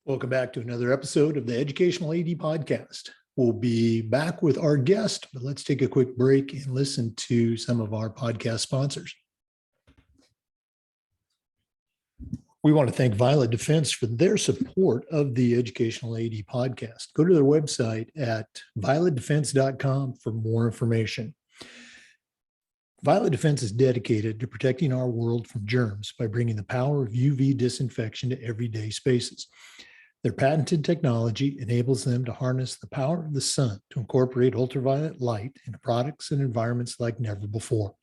Welcome back to another episode of the Educational AD Podcast. We'll be back with our guest, but let's take a quick break and listen to some of our podcast sponsors. We want to thank Violet Defense for their support of the Educational AD Podcast. Go to their website at violetdefense.com for more information. Violet Defense is dedicated to protecting our world from germs by bringing the power of UV disinfection to everyday spaces. Their patented technology enables them to harness the power of the sun to incorporate ultraviolet light into products and environments like never before.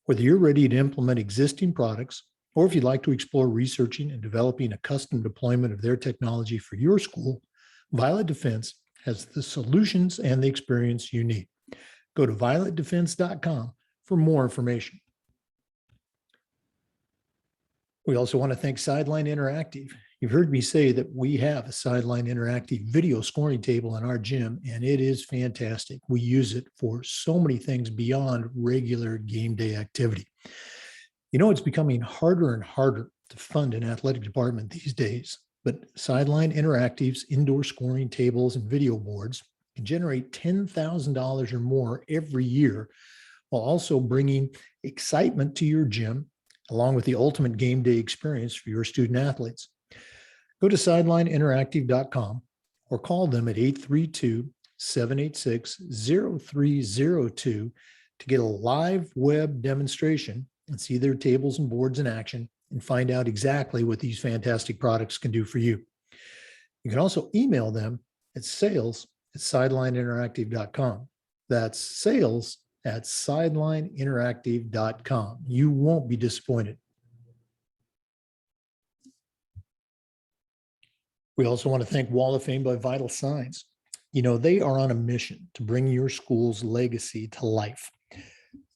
Whether you're ready to implement existing products, or if you'd like to explore researching and developing a custom deployment of their technology for your school, Violet Defense has the solutions and the experience you need. Go to violetdefense.com for more information. We also want to thank Sideline Interactive. You've heard me say that we have a Sideline Interactive video scoring table in our gym, and it is fantastic. We use it for so many things beyond regular game day activity. You know, it's becoming harder and harder to fund an athletic department these days, but Sideline Interactive's indoor scoring tables and video boards can generate $10,000 or more every year, while also bringing excitement to your gym, along with the ultimate game day experience for your student athletes. Go to sidelineinteractive.com or call them at 832-786-0302 to get a live web demonstration and see their tables and boards in action and find out exactly what these fantastic products can do for you. You can also email them at sales@sidelineinteractive.com. That's sales@sidelineinteractive.com. You won't be disappointed. We also want to thank Wall of Fame by Vital Signs. You know, they are on a mission to bring your school's legacy to life.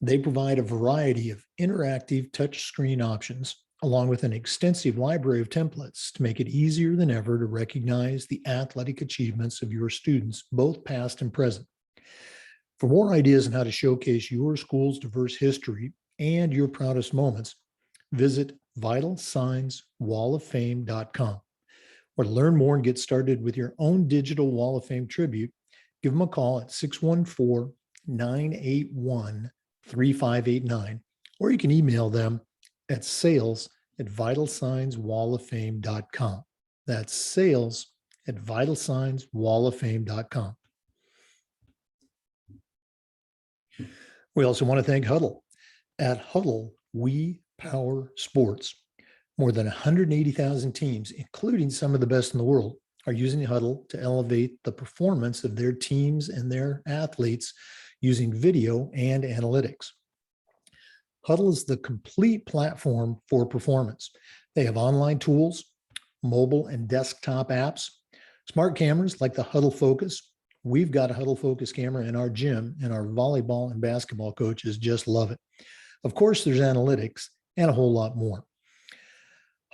They provide a variety of interactive touchscreen options, along with an extensive library of templates to make it easier than ever to recognize the athletic achievements of your students, both past and present. For more ideas on how to showcase your school's diverse history and your proudest moments, visit vitalsignswalloffame.com. Or to learn more and get started with your own digital Wall of Fame tribute, give them a call at 614-981-3589, or you can email them at sales@vitalsignswalloffame.com. That's sales@vitalsignswalloffame.com. We also want to thank Huddle. At Huddle, we power sports. More than 180,000 teams, including some of the best in the world, are using Huddle to elevate the performance of their teams and their athletes using video and analytics. Huddle is the complete platform for performance. They have online tools, mobile and desktop apps, smart cameras like the Huddle Focus. We've got a Huddle Focus camera in our gym, and our volleyball and basketball coaches just love it. Of course, there's analytics and a whole lot more.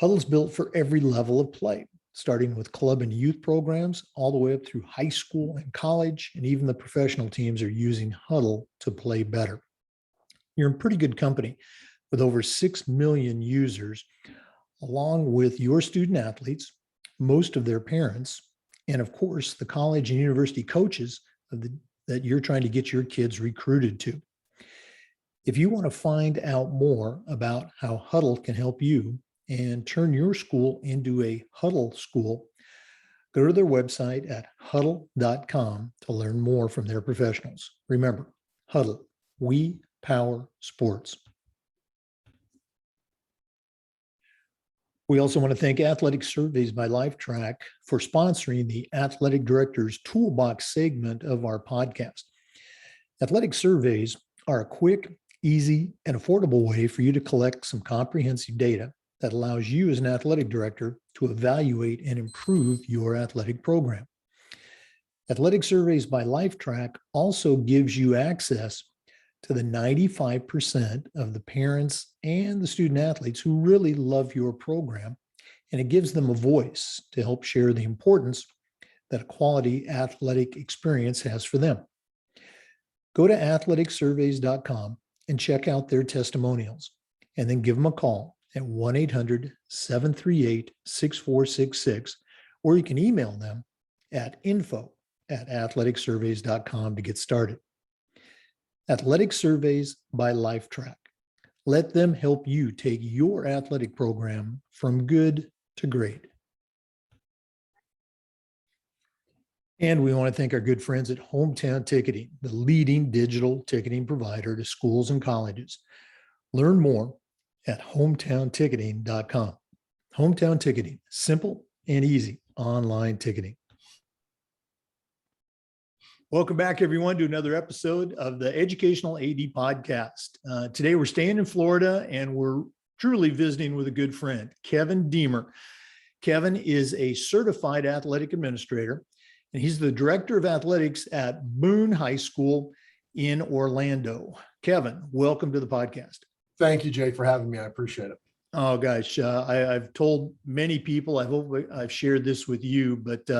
Huddle's built for every level of play, starting with club and youth programs all the way up through high school and college, and even the professional teams are using Huddle to play better. You're in pretty good company with over 6 million users, along with your student athletes, most of their parents, and of course, the college and university coaches that you're trying to get your kids recruited to. If you want to find out more about how Huddle can help you and turn your school into a Huddle school, go to their website at huddle.com to learn more from their professionals. Remember, Huddle, we power sports. We also want to thank Athletic Surveys by LifeTrack for sponsoring the Athletic Director's Toolbox segment of our podcast. Athletic surveys are a quick, easy, and affordable way for you to collect some comprehensive data that allows you as an athletic director to evaluate and improve your athletic program. Athletic Surveys by LifeTrack also gives you access to the 95% of the parents and the student athletes who really love your program, and it gives them a voice to help share the importance that a quality athletic experience has for them. Go to athleticsurveys.com and check out their testimonials, and then give them a call at 1-800-738-6466, or you can email them at info@athleticsurveys.com to get started. Athletic Surveys by LifeTrack. Let them help you take your athletic program from good to great. And we want to thank our good friends at Hometown Ticketing, the leading digital ticketing provider to schools and colleges. Learn more at hometownticketing.com. Hometown Ticketing, simple and easy online ticketing. Welcome back, everyone, to another episode of the Educational AD Podcast. Today, we're staying in Florida, and we're truly visiting with a good friend, Kevin Demer. Kevin is a certified athletic administrator, and he's the director of athletics at Boone High School in Orlando. Kevin, welcome to the podcast. Thank you, Jay, for having me. I appreciate it. Oh, gosh. I've told many people, I hope I've shared this with you, but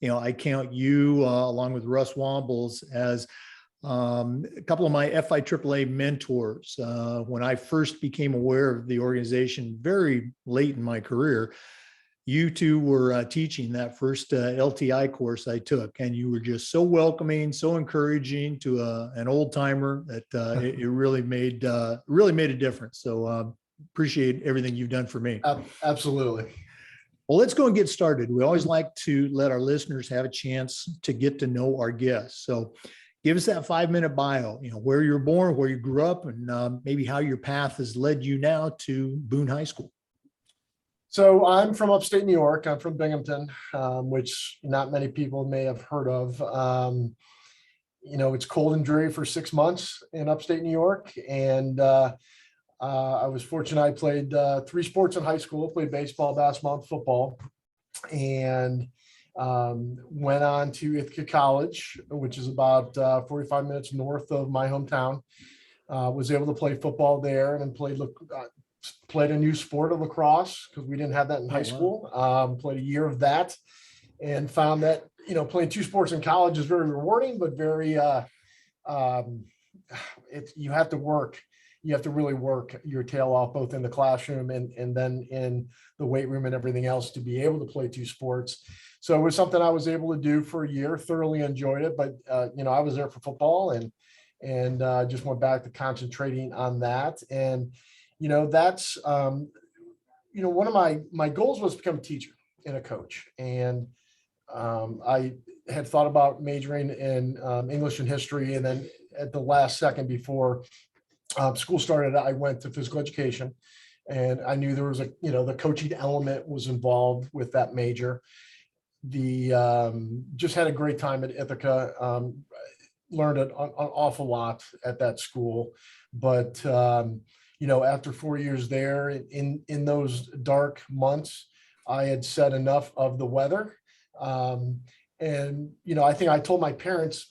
I count you along with Russ Wombles as a couple of my FIAAA mentors. When I first became aware of the organization very late in my career, you two were teaching that first LTI course I took, and you were just so welcoming, so encouraging to an old timer that it really made a difference. So appreciate everything you've done for me. Absolutely. Well, let's go and get started. We always like to let our listeners have a chance to get to know our guests. So give us that 5-minute bio, where you were born, where you grew up, and maybe how your path has led you now to Boone High School. So I'm from upstate New York. I'm from Binghamton, which not many people may have heard of. It's cold and dreary for 6 months in upstate New York. And I was fortunate. I played 3 sports in high school, played baseball, basketball, and football, and went on to Ithaca College, which is about 45 minutes north of my hometown. Was able to play football there, and then played a new sport of lacrosse because we didn't have that in high school. Played a year of that, and found that playing 2 sports in college is very rewarding, but very you have to work. You have to really work your tail off, both in the classroom and then in the weight room and everything else, to be able to play 2 sports. So it was something I was able to do for a year. Thoroughly enjoyed it, but I was there for football and just went back to concentrating on that. And that's one of my goals was to become a teacher and a coach. And I had thought about majoring in English and history, and then at the last second before school started, I went to physical education, and I knew there was the coaching element was involved with that major. Just had a great time at Ithaca. Learned an awful lot at that school, but after 4 years there, in those dark months, I had said enough of the weather. I think I told my parents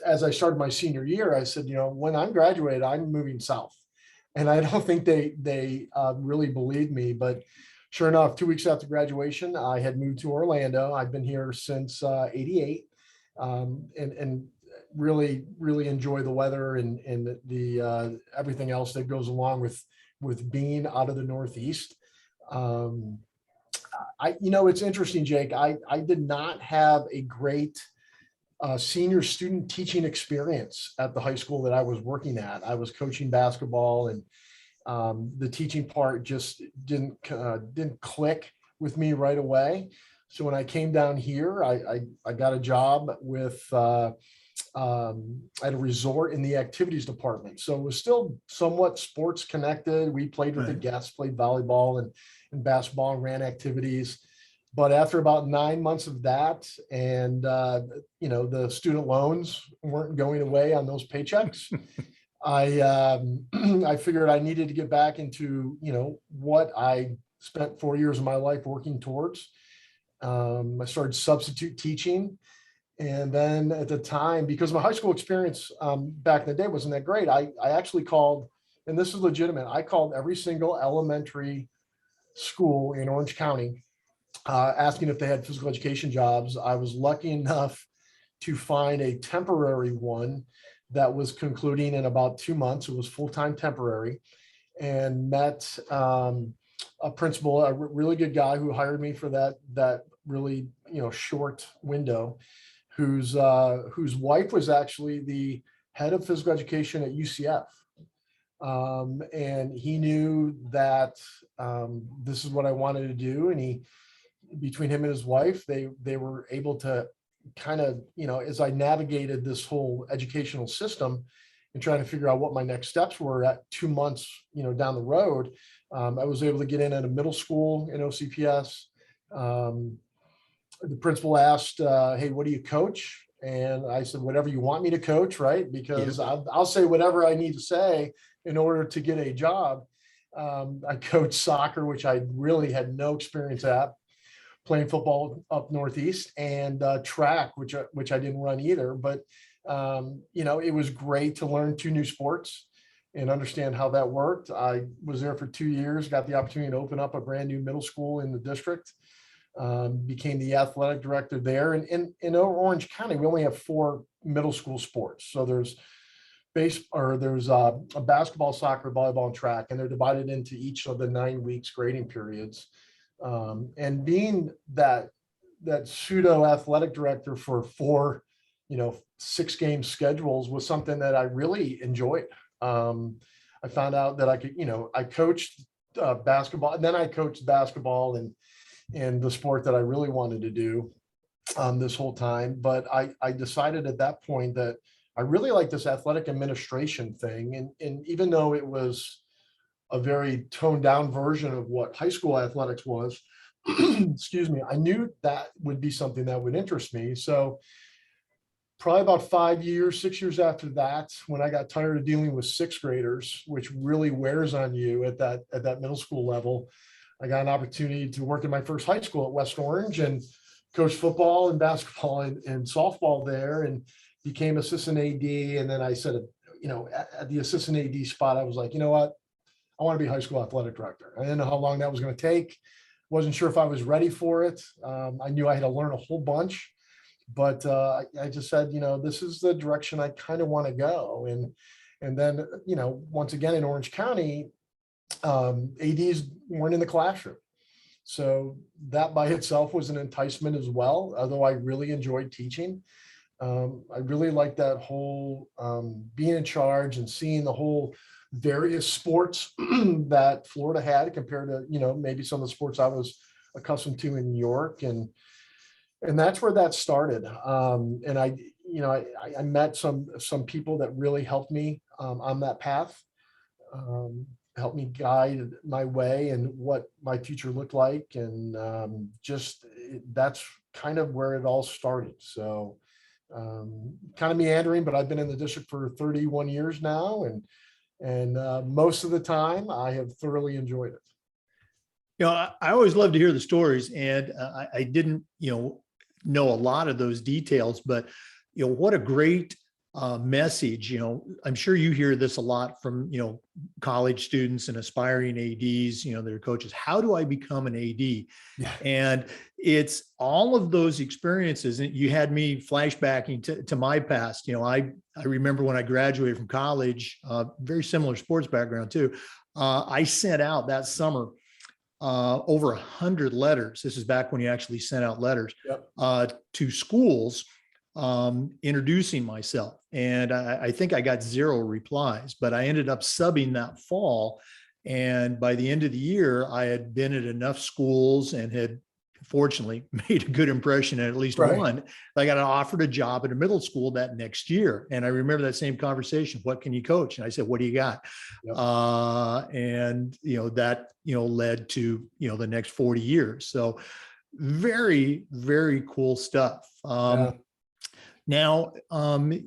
as I started my senior year, I said, when I'm graduated, I'm moving south. And I don't think they really believed me, but sure enough, 2 weeks after graduation, I had moved to Orlando. I've been here since '88, and really, really enjoy the weather and the everything else that goes along with being out of the Northeast. It's interesting, Jake. I did not have a great senior student teaching experience at the high school that I was working at. I was coaching basketball, and the teaching part just didn't click with me right away. So when I came down here, I got a job with at a resort in the activities department. So it was still somewhat sports connected. We played with the guests, played volleyball and basketball, and ran activities. But after about 9 months of that, and the student loans weren't going away on those paychecks, I figured I needed to get back into what I spent 4 years of my life working towards. I started substitute teaching, and then at the time, because my high school experience back in the day wasn't that great, I actually called, and this is legitimate, I called every single elementary school in Orange County, asking if they had physical education jobs. I was lucky enough to find a temporary one that was concluding in about 2 months. It was full-time temporary, and met a principal, a really good guy who hired me for that really, short window, whose wife was actually the head of physical education at UCF. And he knew that this is what I wanted to do. And between him and his wife, they were able to kind of, as I navigated this whole educational system and trying to figure out what my next steps were at 2 months, down the road, I was able to get in at a middle school in OCPS. The principal asked, "Hey, what do you coach?" And I said, "Whatever you want me to coach," right? Because I'll say whatever I need to say in order to get a job. I coached soccer, which I really had no experience at, playing football up Northeast, and track, which I didn't run either. But it was great to learn two new sports and understand how that worked. I was there for 2 years, got the opportunity to open up a brand new middle school in the district, became the athletic director there. And in Orange County, we only have 4 middle school sports. So there's a basketball, soccer, volleyball, and track, and they're divided into each of the 9 weeks grading periods. And being that pseudo athletic director for 4, 6-game schedules was something that I really enjoyed. I found out that I could, I coached basketball, and then I coached basketball and the sport that I really wanted to do this whole time. But I decided at that point that I really like this athletic administration thing. And even though it was a very toned down version of what high school athletics was, excuse me, I knew that would be something that would interest me. So probably about 5 years, 6 years after that, when I got tired of dealing with 6th graders, which really wears on you at that middle school level, I got an opportunity to work in my first high school at West Orange and coach football and basketball and softball there, and became assistant AD. And then I said, at the assistant AD spot, I was like, you know what? I want to be high school athletic director. I didn't know how long that was going to take. Wasn't sure if I was ready for it. I knew I had to learn a whole bunch, but I just said, this is the direction I kind of want to go. And then, once again, in Orange County, ADs weren't in the classroom. So that by itself was an enticement as well, although I really enjoyed teaching. I really liked that whole being in charge and seeing the whole various sports that Florida had compared to, maybe some of the sports I was accustomed to in New York. And that's where that started. And I met some people that really helped me on that path, helped me guide my way and what my future looked like. And that's kind of where it all started. So kind of meandering, but I've been in the district for 31 years now. And most of the time I have thoroughly enjoyed it. I always love to hear the stories, and I didn't, know a lot of those details, but, what a great message. I'm sure you hear this a lot from, college students and aspiring ADs, their coaches. How do I become an AD? Yeah. And it's all of those experiences. And you had me flashbacking to my past. I remember when I graduated from college, very similar sports background too. I sent out that summer over 100 letters. This is back when you actually sent out letters. Yep. To schools introducing myself. And I think I got 0 replies, but I ended up subbing that fall. And by the end of the year, I had been at enough schools and had fortunately made a good impression at least one. I got offered a job at a middle school that next year. And I remember that same conversation. What can you coach? And I said, what do you got? Yep. And, that, led to, the next 40 years. So very, very cool stuff. Yeah. Now,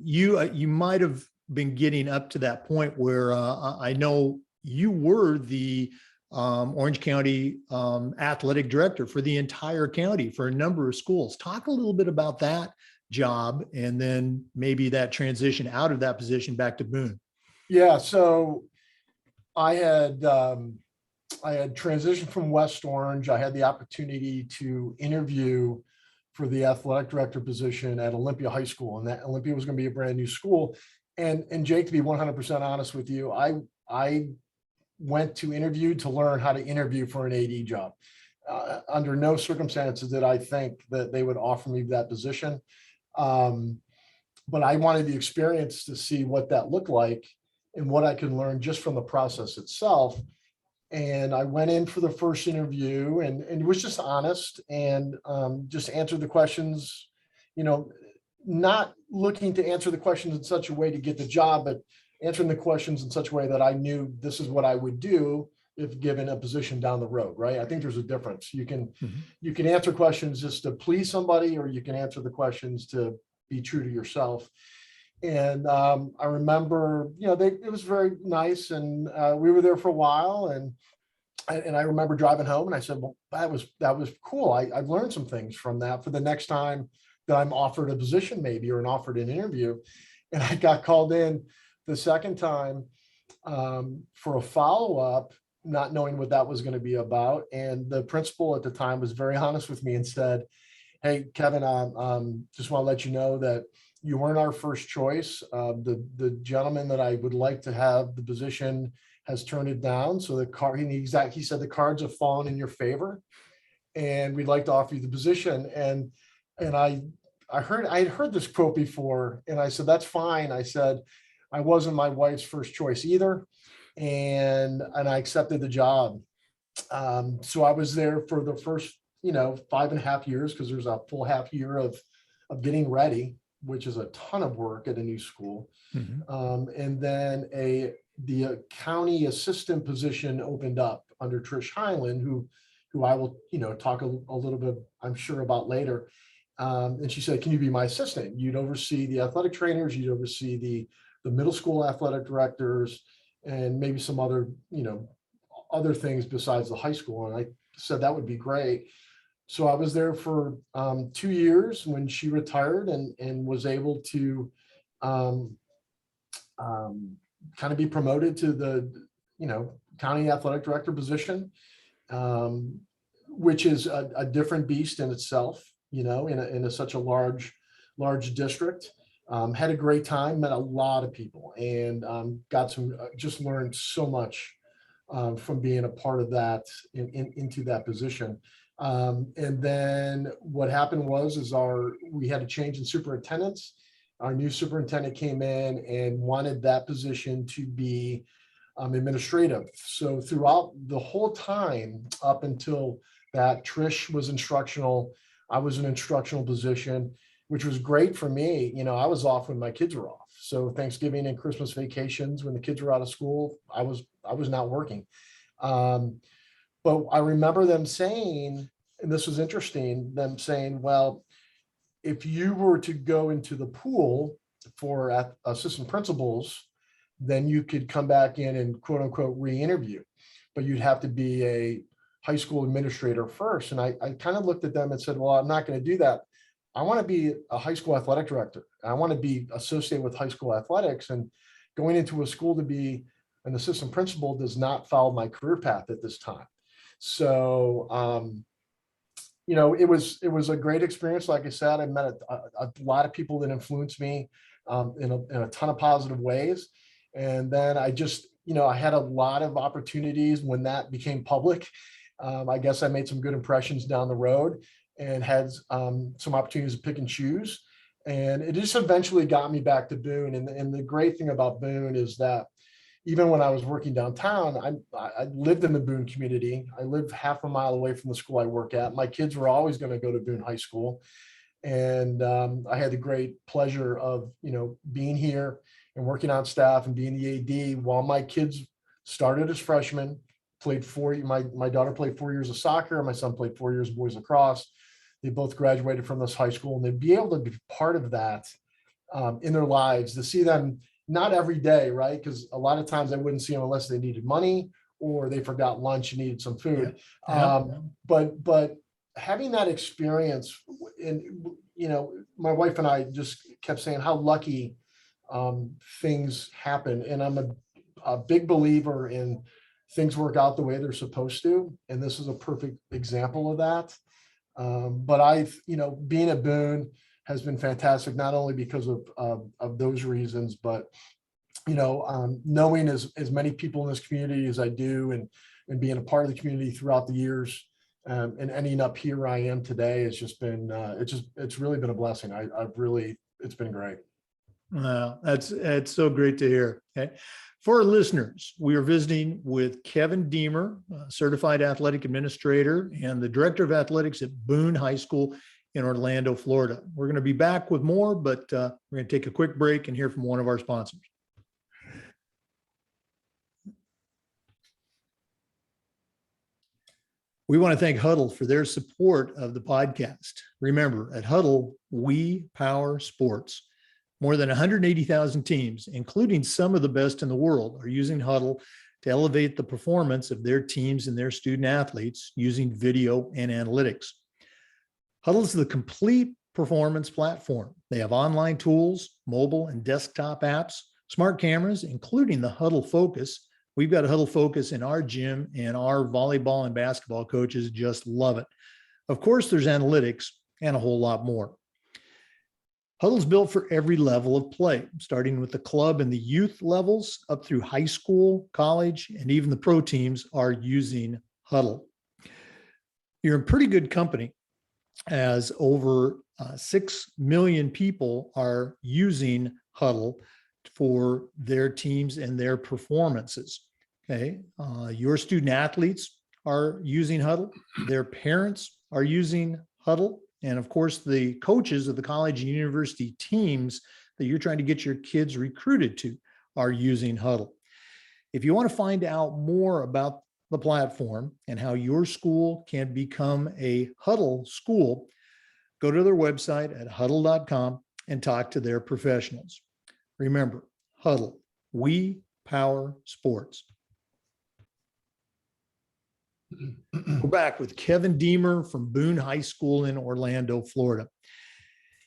you might have been getting up to that point where I know you were the Orange County athletic director for the entire county for a number of schools. Talk a little bit about that job and then maybe that transition out of that position back to Boone. Yeah, so I had transitioned from West Orange. I had the opportunity to interview for the athletic director position at Olympia High School, and that Olympia was going to be a brand new school. And Jake, to be 100% honest with you, I went to interview to learn how to interview for an AD job. Under no circumstances did I think that they would offer me that position. But I wanted the experience to see what that looked like and what I could learn just from the process itself. And I went in for the first interview and was just honest and just answered the questions, not looking to answer the questions in such a way to get the job, but answering the questions in such a way that I knew this is what I would do if given a position down the road, right? I think there's a difference. You can answer questions just to please somebody, or you can answer the questions to be true to yourself. And I remember, it was very nice, and we were there for a while, and I remember driving home, and I said, well, that was cool. I've learned some things from that for the next time that I'm offered a position, maybe, or offered an interview. And I got called in the second time for a follow-up, not knowing what that was going to be about. And the principal at the time was very honest with me and said, hey, Kevin, just want to let you know that you weren't our first choice. The gentleman that I would like to have the position has turned it down. So he said the cards have fallen in your favor, and we'd like to offer you the position. And I had heard this quote before, and I said, that's fine. I said, I wasn't my wife's first choice either. And I accepted the job. So I was there for the first, 5.5 years, because there's a full half year of getting ready, which is a ton of work at a new school. And then the county assistant position opened up under Trish Hyland, who I will, talk a little bit, I'm sure, about later. And she said, can you be my assistant? You'd oversee the athletic trainers, you'd oversee the middle school athletic directors, and maybe some other, other things besides the high school. And I said that would be great. So I was there for 2 years when she retired, and was able to kind of be promoted to the, county athletic director position, which is a different beast in itself, in such a large district. Had a great time, met a lot of people, and just learned so much from being a part of that into that position. And then what happened was we had a change in superintendents. Our new superintendent came in and wanted that position to be administrative. So throughout the whole time up until that, Trish was instructional. I was an instructional position, which was great for me. I was off when my kids were off. So Thanksgiving and Christmas vacations, when the kids were out of school, I was not working. But I remember them saying, and this was interesting, them saying, well, if you were to go into the pool for assistant principals, then you could come back in and quote unquote re-interview, but you'd have to be a high school administrator first. And I kind of looked at them and said, well, I'm not going to do that. I want to be a high school athletic director. I want to be associated with high school athletics, and going into a school to be an assistant principal does not follow my career path at this time. So, it was a great experience. Like I said, I met a lot of people that influenced me in a ton of positive ways. And then I just, I had a lot of opportunities when that became public. I guess I made some good impressions down the road, and had some opportunities to pick and choose. And it just eventually got me back to Boone. And the great thing about Boone is that even when I was working downtown, I lived in the Boone community. I lived half a mile away from the school I work at. My kids were always going to go to Boone High School. And I had the great pleasure of, being here and working on staff and being the AD while my kids started as freshmen, my daughter played 4 years of soccer, and my son played 4 years of boys lacrosse. They both graduated from this high school, and they'd be able to be part of that in their lives, to see them not every day, right? Because a lot of times I wouldn't see them unless they needed money or they forgot lunch and needed some food. Yeah. But having that experience, and my wife and I just kept saying how lucky things happen, and I'm a big believer in things work out the way they're supposed to, and this is a perfect example of that. But being at Boone has been fantastic, not only because of those reasons, but knowing as many people in this community as I do, and being a part of the community throughout the years, and ending up here I am today, it's just been, it's really been a blessing. It's been great. That's so great to hear. Okay. For our listeners, we are visiting with Kevin Demer, certified athletic administrator and the director of athletics at Boone High School in Orlando, Florida. We're going to be back with more, but we're going to take a quick break and hear from one of our sponsors. We want to thank Huddle for their support of the podcast. Remember, at Huddle, we power sports. More than 180,000 teams, including some of the best in the world, are using Huddle to elevate the performance of their teams and their student athletes using video and analytics. Huddle is the complete performance platform. They have online tools, mobile and desktop apps, smart cameras, including the Huddle Focus. We've got a Huddle Focus in our gym, and our volleyball and basketball coaches just love it. Of course, there's analytics and a whole lot more. Huddle's built for every level of play, starting with the club and the youth levels up through high school, college, and even the pro teams are using Huddle. You're in pretty good company, as over 6 million people are using Huddle for their teams and their performances. Okay. Your student athletes are using Huddle. Their parents are using Huddle. And of course, the coaches of the college and university teams that you're trying to get your kids recruited to are using Huddle. If you want to find out more about the platform and how your school can become a Huddle school, go to their website at huddle.com and talk to their professionals. Remember, Huddle, we power sports. We're back with Kevin Demer from Boone High School in Orlando, Florida.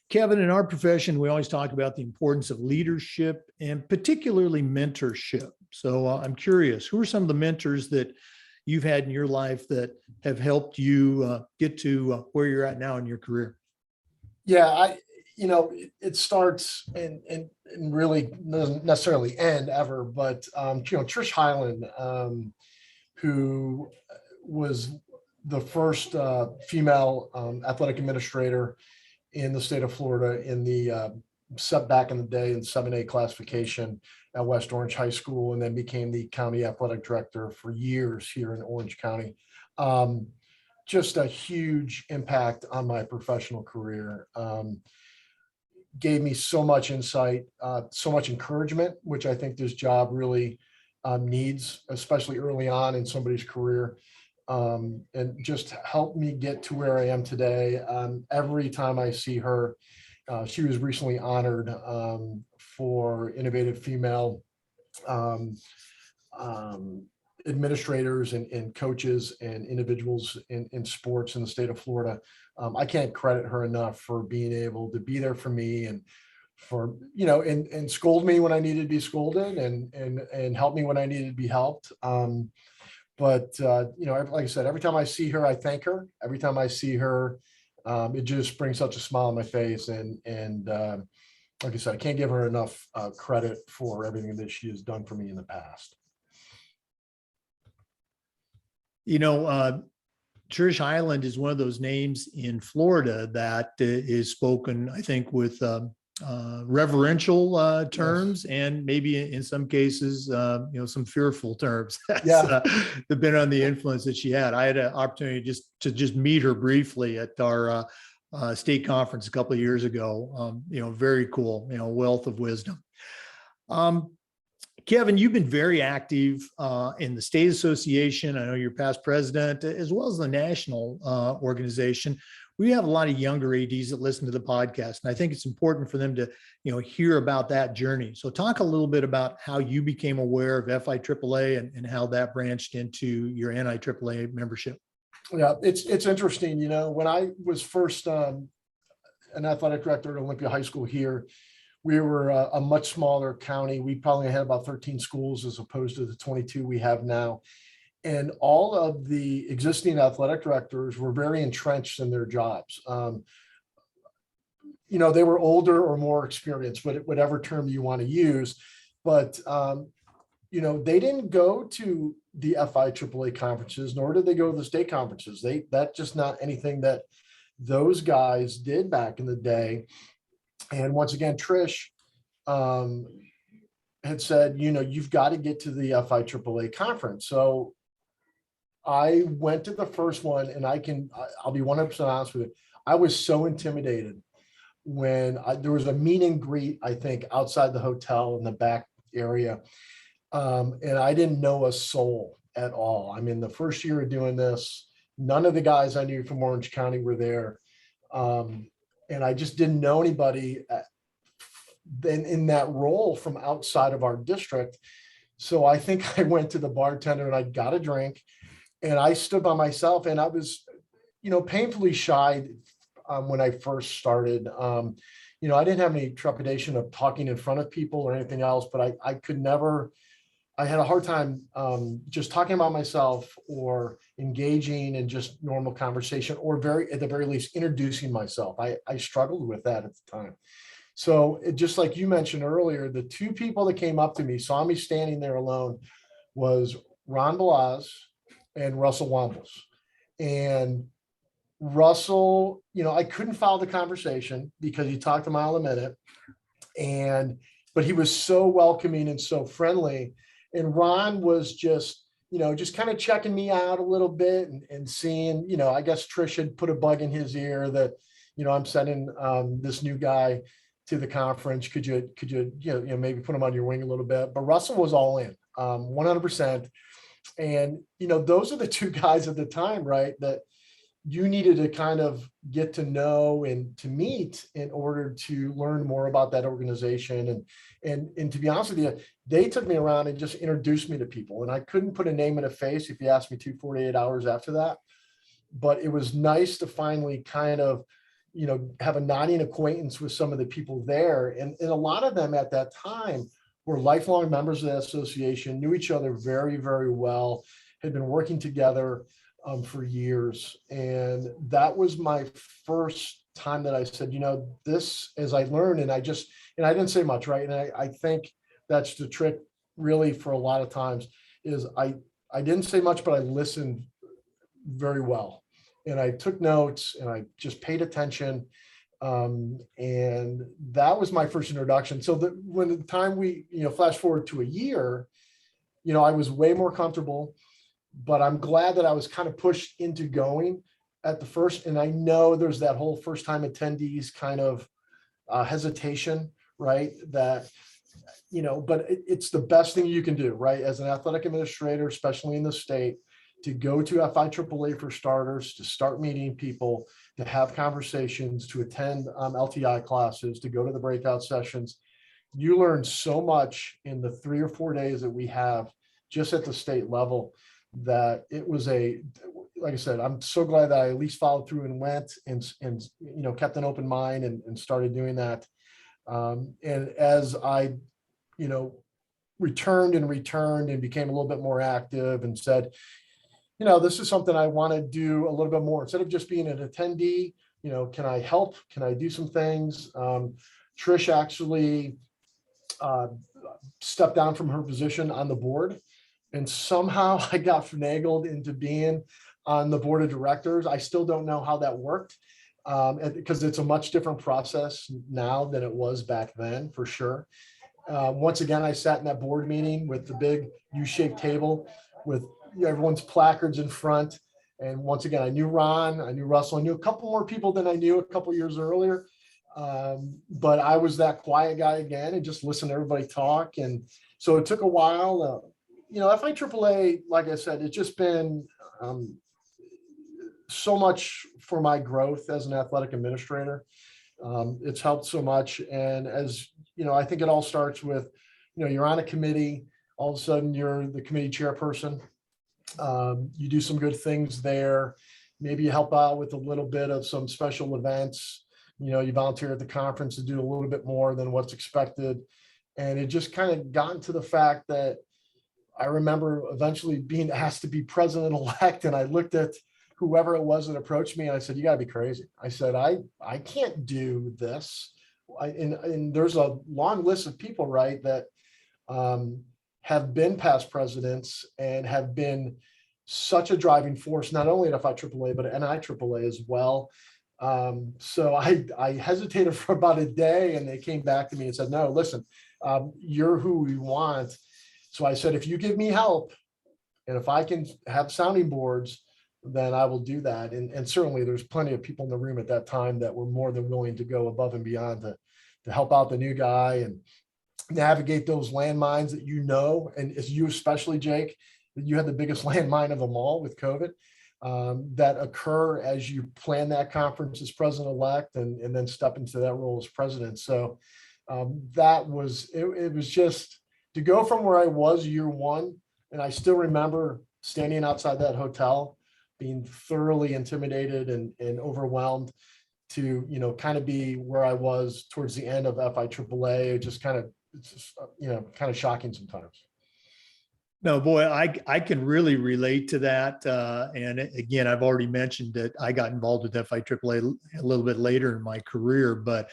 Kevin, in our profession, we always talk about the importance of leadership and particularly mentorship. So I'm curious, who are some of the mentors that you've had in your life that have helped you get to where you're at now in your career? Yeah, it starts and really doesn't necessarily end ever, but Trish Hyland, who was the first female athletic administrator in the state of Florida in the back in the day in 7A classification at West Orange High School, and then became the county athletic director for years here in Orange County. Just a huge impact on my professional career. Gave me so much insight, so much encouragement, which I think this job really needs, especially early on in somebody's career, and just helped me get to where I am today. Every time I see her, she was recently honored for innovative female administrators and coaches and individuals in sports in the state of Florida. I can't credit her enough for being able to be there for me, and for, and scold me when I needed to be scolded, and help me when I needed to be helped. But like I said, every time I see her, I thank her. Every time I see her, it just brings such a smile on my face. And like I said, I can't give her enough credit for everything that she has done for me in the past. Trish Hyland is one of those names in Florida that is spoken, I think, with reverential terms, yes, and maybe in some cases, some fearful terms. Yeah, depending on the influence that she had. I had an opportunity to meet her briefly at our state conference a couple of years ago. Very cool. Wealth of wisdom. Kevin, you've been very active in the state association. I know you're past president, as well as the national organization. We have a lot of younger ADs that listen to the podcast, and I think it's important for them to, hear about that journey. So talk a little bit about how you became aware of FIAAA and how that branched into your NIAAA membership. Yeah, it's interesting. When I was first an athletic director at Olympia High School here, we were a much smaller county. We probably had about 13 schools as opposed to the 22 we have now. And all of the existing athletic directors were very entrenched in their jobs. They were older or more experienced, whatever term you want to use. but they didn't go to the FIAAA conferences, nor did they go to the state conferences. That's just not anything that those guys did back in the day. And once again, Trish had said, you've got to get to the FIAAA conference. So I went to the first one, and I'll be 100% honest with you. I was so intimidated when there was a meet and greet, I think, outside the hotel in the back area. And I didn't know a soul at all. I mean, the first year of doing this, none of the guys I knew from Orange County were there. And I just didn't know anybody in that role from outside of our district. So I think I went to the bartender and I got a drink, and I stood by myself, and I was, painfully shy when I first started. I didn't have any trepidation of talking in front of people or anything else, but I could never, I had a hard time just talking about myself or engaging in just normal conversation, or at the very least, introducing myself. I struggled with that at the time. So just like you mentioned earlier, the two people that came up to me, saw me standing there alone, was Ron Balaz and Russell Wambles. And Russell, I couldn't follow the conversation because he talked a mile a minute. But he was so welcoming and so friendly. And Ron was just kind of checking me out a little bit and seeing, I guess Trish had put a bug in his ear that, I'm sending this new guy to the conference. Could you maybe put him on your wing a little bit? But Russell was all in, 100%. And, those are the two guys at the time, right, that you needed to kind of get to know and to meet in order to learn more about that organization. And to be honest with you, they took me around and just introduced me to people. And I couldn't put a name and a face if you asked me 48 hours after that. But it was nice to finally kind of, have a nodding acquaintance with some of the people there. And a lot of them at that time were lifelong members of that association, knew each other very, very well, had been working together for years. And that was my first time that I said, this, as I learned, and I didn't say much, right? And I think that's the trick really for a lot of times is I didn't say much, but I listened very well. And I took notes and I just paid attention. And that was my first introduction. So when the time we, flash forward to a year, I was way more comfortable, but I'm glad that I was kind of pushed into going at the first. And I know there's that whole first time attendees kind of hesitation, right? That, but it's the best thing you can do, right? As an athletic administrator, especially in the state, to go to FIAAA for starters, to start meeting people, to have conversations, to attend LTI classes, to go to the breakout sessions. You learn so much in the 3 or 4 days that we have just at the state level that it was like I said, I'm so glad that I at least followed through and went and kept an open mind and started doing that. And as I, returned and became a little bit more active and said, this is something I want to do a little bit more instead of just being an attendee. Can I help? Can I do some things? Trish actually stepped down from her position on the board, and somehow I got finagled into being on the board of directors. I still don't know how that worked because it's a much different process now than it was back then, for sure. Once again, I sat in that board meeting with the big U-shaped table with everyone's placards in front. And once again, I knew Ron, I knew Russell, I knew a couple more people than I knew a couple years earlier. But I was that quiet guy again and just listened to everybody talk. And so it took a while. FIAAA, like I said, it's just been so much for my growth as an athletic administrator. It's helped so much. And as I think it all starts with, you're on a committee, all of a sudden you're the committee chairperson. You do some good things there. Maybe you help out with a little bit of some special events. You volunteer at the conference to do a little bit more than what's expected. And it just kind of gotten to the fact that I remember eventually being asked to be president-elect, and I looked at whoever it was that approached me and I said, you gotta be crazy. I said, I can't do this. And there's a long list of people, right, that have been past presidents and have been such a driving force, not only at FIAAA, but at NIAAA as well. So I hesitated for about a day, and they came back to me and said, no, listen, you're who we want. So I said, if you give me help, and if I can have sounding boards, then I will do that. And certainly there's plenty of people in the room at that time that were more than willing to go above and beyond to help out the new guy and navigate those landmines that, and as you especially, Jake, that you had the biggest landmine of them all with COVID, that occur as you plan that conference as president-elect and then step into that role as president. So it was just to go from where I was year one. And I still remember standing outside that hotel, being thoroughly intimidated and overwhelmed, to, kind of be where I was towards the end of FIAAA. It's just kind of shocking sometimes. No, boy, I can really relate to that. And again, I've already mentioned that I got involved with FIAAA a little bit later in my career, but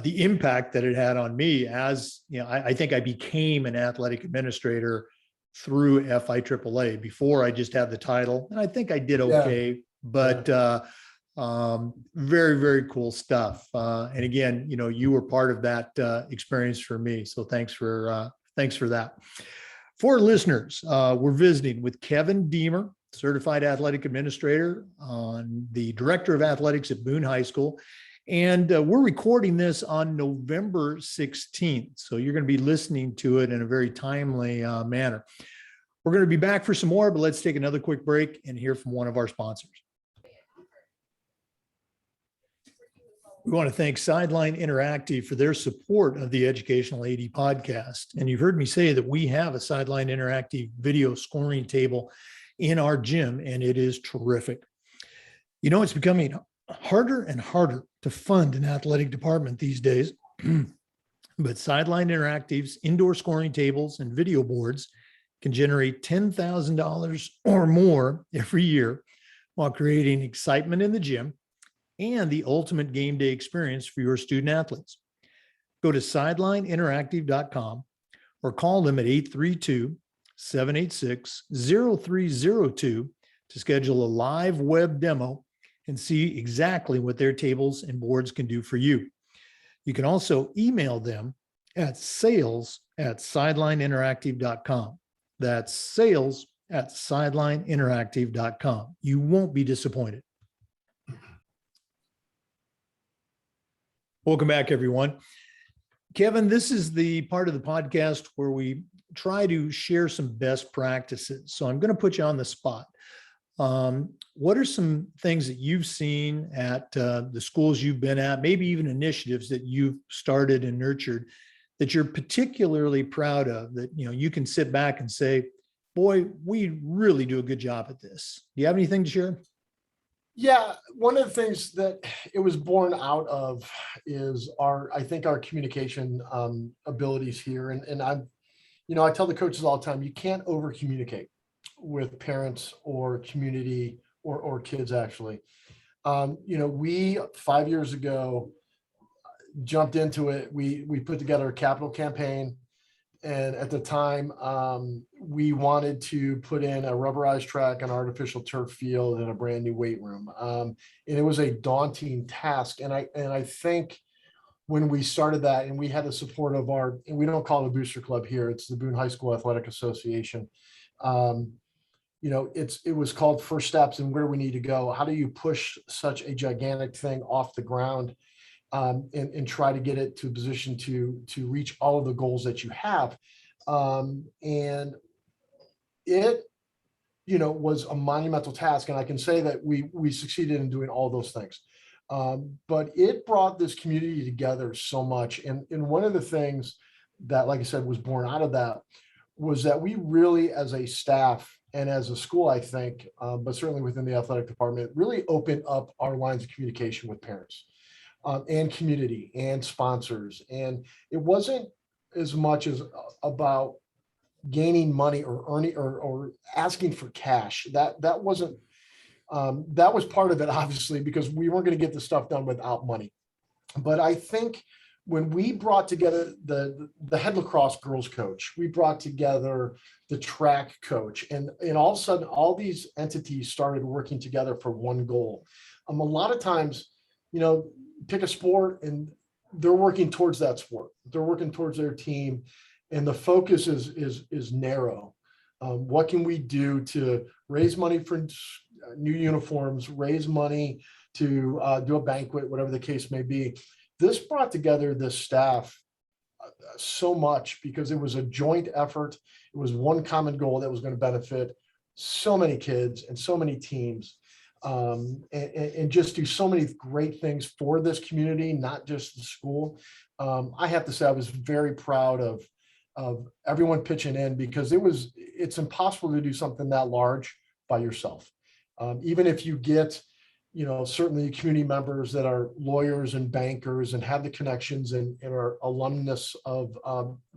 the impact that it had on me, as I think I became an athletic administrator through FIAAA. Before, I just had the title, and I think I did okay. But very, very cool stuff. And again, you were part of that experience for me. So thanks for that. For listeners, we're visiting with Kevin Demer, Certified Athletic Administrator, the Director of Athletics at Boone High School. And we're recording this on November 16th. So you're going to be listening to it in a very timely manner. We're going to be back for some more, but let's take another quick break and hear from one of our sponsors. We want to thank Sideline Interactive for their support of the Educational AD podcast. And you've heard me say that we have a Sideline Interactive video scoring table in our gym, and it is terrific. It's becoming harder and harder to fund an athletic department these days, but Sideline Interactive's indoor scoring tables and video boards can generate $10,000 or more every year while creating excitement in the gym and the ultimate game day experience for your student athletes. Go to sidelineinteractive.com or call them at 832-786-0302 to schedule a live web demo and see exactly what their tables and boards can do for you. You can also email them at sales@sidelineinteractive.com. That's sales@sidelineinteractive.com. You won't be disappointed. Welcome back, everyone. Kevin, this is the part of the podcast where we try to share some best practices. So I'm going to put you on the spot. What are some things that you've seen at the schools you've been at, maybe even initiatives that you've started and nurtured that you're particularly proud of, that you can sit back and say, boy, we really do a good job at this? Do you have anything to share? Yeah, one of the things that it was born out of is I think our communication abilities here. And I tell the coaches all the time, you can't over communicate with parents or community or kids actually. We 5 years ago jumped into it. We put together a capital campaign. And at the time, we wanted to put in a rubberized track, an artificial turf field, and a brand new weight room. And it was a daunting task. And I think when we started that, and we had the support of and we don't call it a booster club here, it's the Boone High School Athletic Association. It was called First Steps and Where We Need to Go. How do you push such a gigantic thing off the ground? And try to get it to a position to reach all of the goals that you have. And it, was a monumental task. And I can say that we succeeded in doing all those things. But it brought this community together so much. And one of the things that, like I said, was born out of that was that we really, as a staff and as a school, I think, but certainly within the athletic department, really opened up our lines of communication with parents. And community and sponsors. And it wasn't as much as about gaining money or earning or asking for cash. That wasn't, that was part of it, obviously, because we weren't going to get the stuff done without money. But I think when we brought together the head lacrosse girls coach, we brought together the track coach, and all of a sudden, all these entities started working together for one goal. A lot of times, pick a sport and they're working towards that sport. They're working towards their team, and the focus is narrow. What can we do to raise money for new uniforms, raise money to do a banquet, whatever the case may be? This brought together this staff so much because it was a joint effort. It was one common goal that was going to benefit so many kids and so many teams, and just do so many great things for this community, not just the school. I have to say, I was very proud of everyone pitching in, because it's impossible to do something that large by yourself. Even if you get, certainly community members that are lawyers and bankers and have the connections and are alumnus of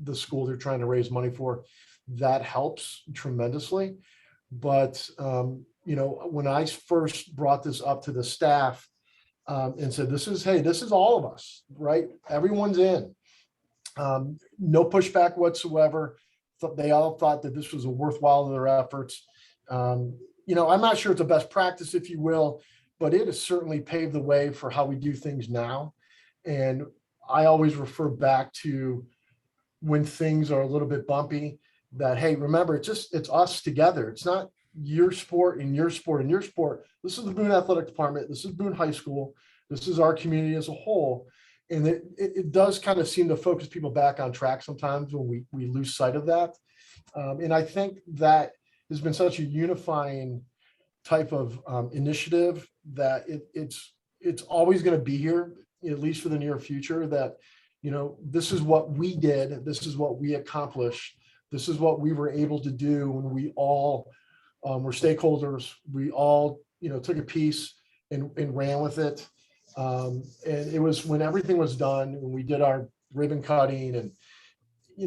the school they're trying to raise money for, that helps tremendously. But, when I first brought this up to the staff and said, this is all of us, right? Everyone's in. No pushback whatsoever. They all thought that this was a worthwhile of their efforts. I'm not sure it's a best practice, if you will, but it has certainly paved the way for how we do things now. And I always refer back to when things are a little bit bumpy, that, hey, remember, it's us together. It's not your sport and your sport and your sport. This is the Boone Athletic Department. This is Boone High School. This is our community as a whole. And it does kind of seem to focus people back on track sometimes when we lose sight of that. And I think that has been such a unifying type of initiative that it's always going to be here, at least for the near future, that, this is what we did. This is what we accomplished. This is what we were able to do when we all were stakeholders. We all, took a piece and ran with it. And it was when everything was done, when we did our ribbon cutting, and,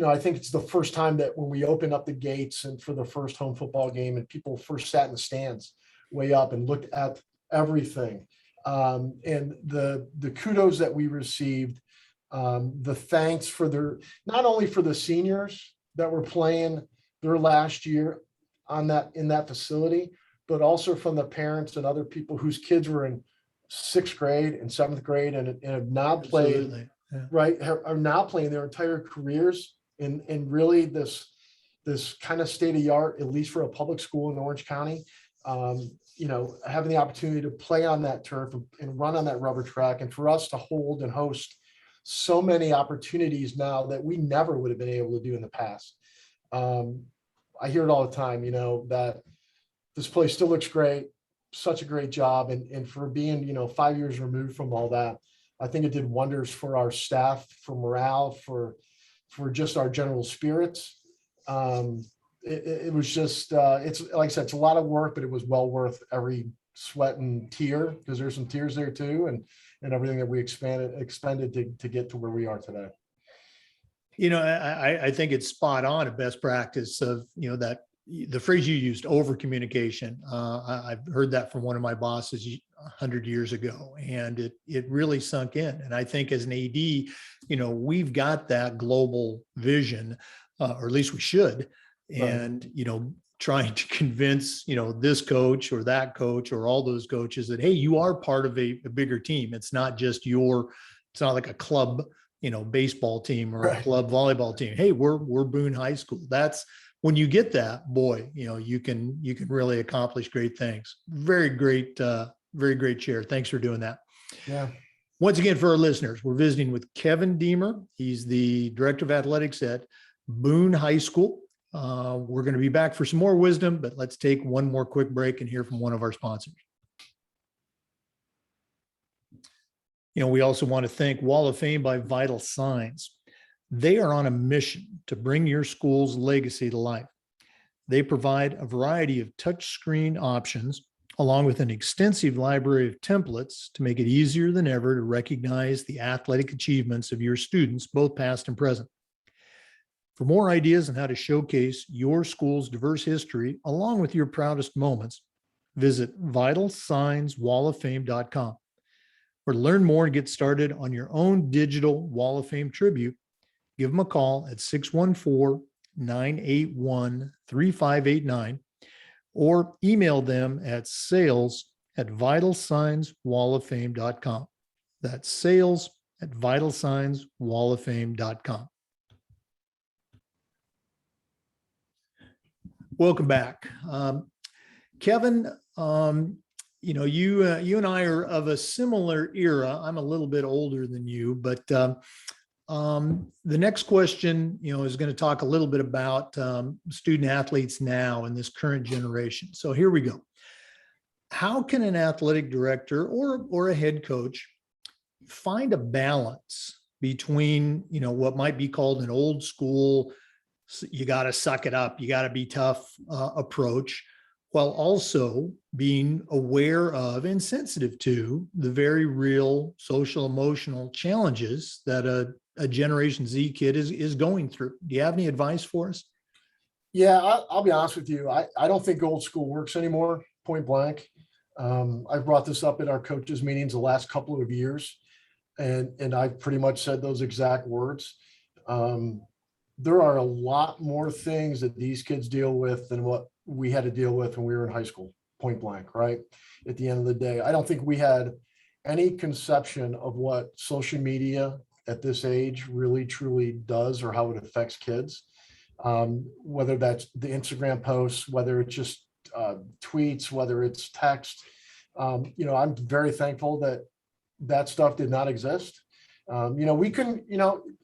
I think it's the first time that when we opened up the gates and for the first home football game, and people first sat in the stands way up and looked at everything. And the kudos that we received, the thanks for not only for the seniors that were playing their last year in that facility, but also from the parents and other people whose kids were in 6th grade and 7th grade and have now played, right, are now playing their entire careers in really this kind of state of the art, at least for a public school in Orange County. Having the opportunity to play on that turf and run on that rubber track, and for us to hold and host so many opportunities now that we never would have been able to do in the past. I hear it all the time, that this place still looks great, such a great job. And for being, 5 years removed from all that, I think it did wonders for our staff, for morale, for just our general spirits. It was just, it's like I said, it's a lot of work, but it was well worth every sweat and tear, because there's some tears there too, and everything that we expended to get to where we are today. I think it's spot on, a best practice of, that the phrase you used, over communication. I've heard that from one of my bosses 100 years ago, and it really sunk in. And I think as an AD, we've got that global vision, or at least we should. And, trying to convince, this coach or that coach or all those coaches that, hey, you are part of a bigger team. It's not just it's not like a club, baseball team or a club volleyball team. Hey, we're Boone High School. That's when you get that, boy, you can really accomplish great things. Very great share. Thanks for doing that. Yeah. Once again, for our listeners, we're visiting with Kevin Demer. He's the director of athletics at Boone High School. We're going to be back for some more wisdom, but let's take one more quick break and hear from one of our sponsors. We also want to thank Wall of Fame by Vital Signs. They are on a mission to bring your school's legacy to life. They provide a variety of touchscreen options, along with an extensive library of templates to make it easier than ever to recognize the athletic achievements of your students, both past and present. For more ideas on how to showcase your school's diverse history, along with your proudest moments, visit vitalsignswalloffame.com. or to learn more and get started on your own digital Wall of Fame tribute, give them a call at 614-981-3589 or email them at sales@vitalsignswalloffame.com. That's sales@vitalsignswalloffame.com. Welcome back. Kevin, you and I are of a similar era. I'm a little bit older than you, but the next question, is going to talk a little bit about student athletes now in this current generation. So here we go. How can an athletic director or a head coach find a balance between, what might be called an old school, you got to suck it up, you got to be tough approach, while also being aware of and sensitive to the very real social emotional challenges that a Generation Z kid is going through? Do you have any advice for us? Yeah, I'll be honest with you. I don't think old school works anymore, point blank. I've brought this up at our coaches meetings the last couple of years, and I've pretty much said those exact words. There are a lot more things that these kids deal with than what we had to deal with when we were in high school, point blank, right? At the end of the day, I don't think we had any conception of what social media at this age really truly does or how it affects kids. Whether that's the Instagram posts, whether it's just tweets, whether it's text. I'm very thankful that stuff did not exist. We couldn't,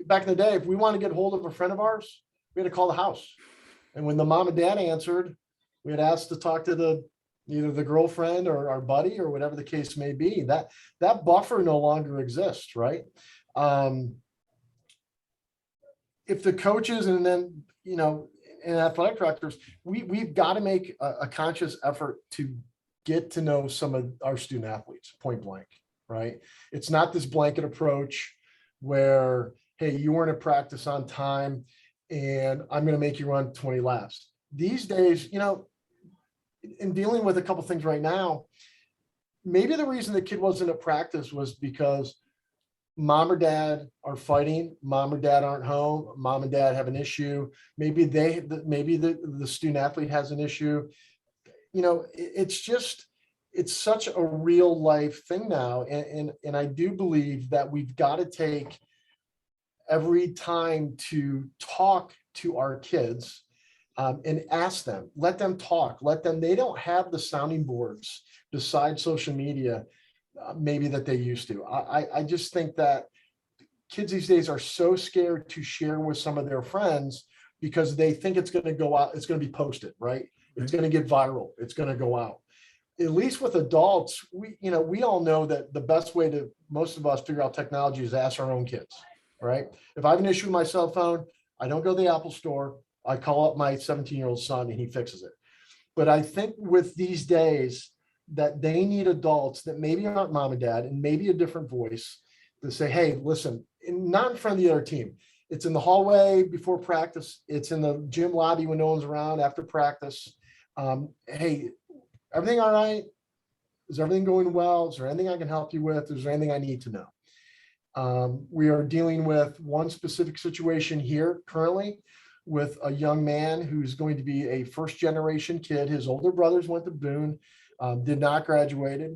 back in the day, if we wanted to get hold of a friend of ours, we had to call the house. And when the mom and dad answered, we had asked to talk to either the girlfriend or our buddy or whatever the case may be. That buffer no longer exists, right? If the coaches and then, and athletic directors, we've got to make a conscious effort to get to know some of our student athletes, point blank, right? It's not this blanket approach where, hey, you weren't at practice on time and I'm going to make you run 20 laps. These days, in dealing with a couple things right now, maybe the reason the kid wasn't at practice was because mom or dad are fighting, mom or dad aren't home, mom and dad have an issue. Maybe the student athlete has an issue. It's such a real life thing now. And I do believe that we've got to take every time to talk to our kids and ask them, let them talk, they don't have the sounding boards besides social media maybe that they used to. I just think that kids these days are so scared to share with some of their friends because they think it's going to go out, it's going to be posted, right? It's going to get viral, it's going to go out. At least with adults, we all know that the best way to most of us figure out technology is ask our own kids, right? If I have an issue with my cell phone, I don't go to the Apple store. I call up my 17-year-old son and he fixes it. But I think with these days that they need adults that maybe aren't mom and dad and maybe a different voice to say, hey, listen, not in front of the other team. It's in the hallway before practice. It's in the gym lobby when no one's around after practice. Hey, everything all right? Is everything going well? Is there anything I can help you with? Is there anything I need to know? We are dealing with one specific situation here currently with a young man who's going to be a first generation kid. His older brothers went to Boone, did not graduate,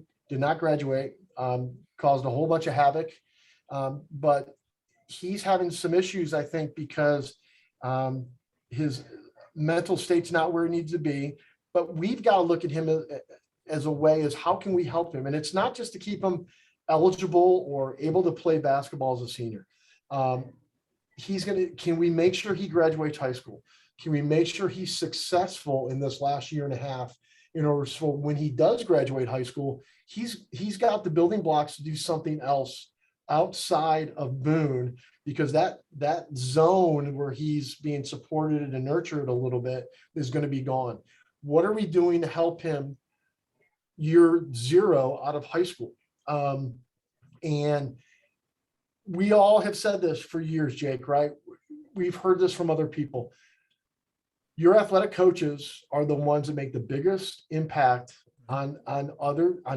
caused a whole bunch of havoc. But he's having some issues, I think, because his mental state's not where it needs to be. But we've got to look at him as a way as how can we help him? And it's not just to keep him eligible or able to play basketball as a senior. Can we make sure he graduates high school? Can we make sure he's successful in this last year and a half in order so when he does graduate high school, he's got the building blocks to do something else outside of Boone, because that zone where he's being supported and nurtured a little bit is going to be gone. What are we doing to help him year zero out of high school? And we all have said this for years, Jake, right? We've heard this from other people. Your athletic coaches are the ones that make the biggest impact on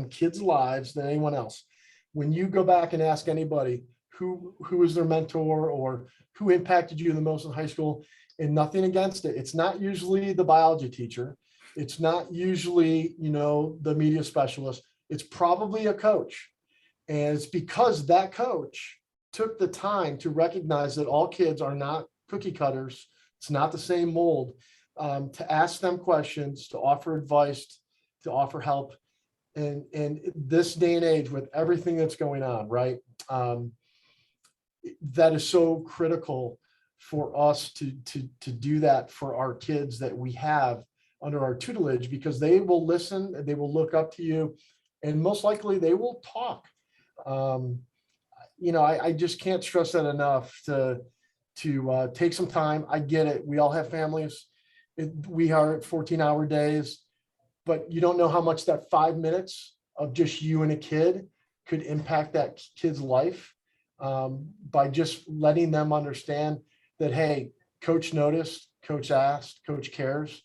kids' lives than anyone else. when you go back and ask anybody who is their mentor or who impacted you the most in high school, and nothing against it, it's not usually the biology teacher. It's not usually, the media specialist. It's probably a coach. And it's because that coach took the time to recognize that all kids are not cookie cutters. It's not the same mold. To ask them questions, to offer advice, to offer help. And in this day and age, with everything that's going on, right? That is so critical for us to do that for our kids that we have under our tutelage, because they will listen, they will look up to you, and most likely they will talk. I just can't stress that enough to take some time. I get it. We all have families. We are at 14-hour days, but you don't know how much that 5 minutes of just you and a kid could impact that kid's life, by just letting them understand that, hey, coach noticed, coach asked, coach cares.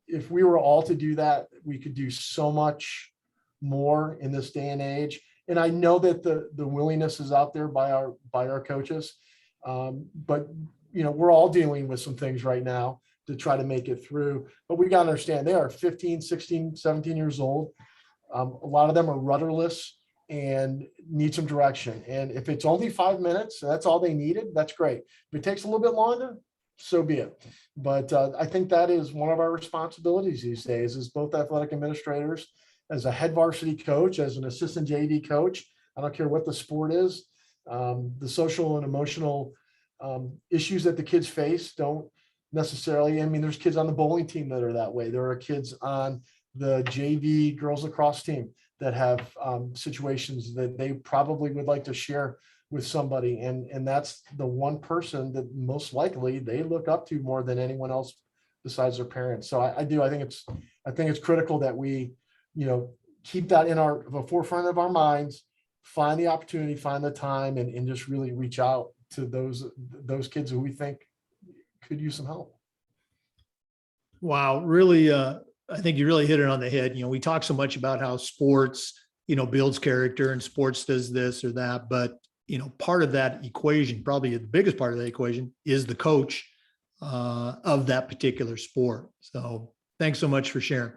If we were all to do that, we could do so much more in this day and age. And I know that the willingness is out there by our coaches. But we're all dealing with some things right now to try to make it through. But we got to understand they are 15, 16, 17 years old. A lot of them are rudderless and need some direction. And if it's only 5 minutes, that's all they needed, that's great. If it takes a little bit longer, so be it. But I think that is one of our responsibilities these days, is both athletic administrators, as a head varsity coach, as an assistant JV coach. I don't care what the sport is. The social and emotional issues that the kids face don't necessarily, there's kids on the bowling team that are that way. There are kids on the JV girls lacrosse team that have situations that they probably would like to share with somebody. And that's the one person that most likely they look up to more than anyone else besides their parents. So I think it's critical that we, keep that in the forefront of our minds, find the opportunity, find the time, and just really reach out to those kids who we think could use some help. Wow, really, I think you really hit it on the head. We talk so much about how sports, builds character and sports does this or that, but part of that equation, probably the biggest part of that equation, is the coach of that particular sport. So thanks so much for sharing.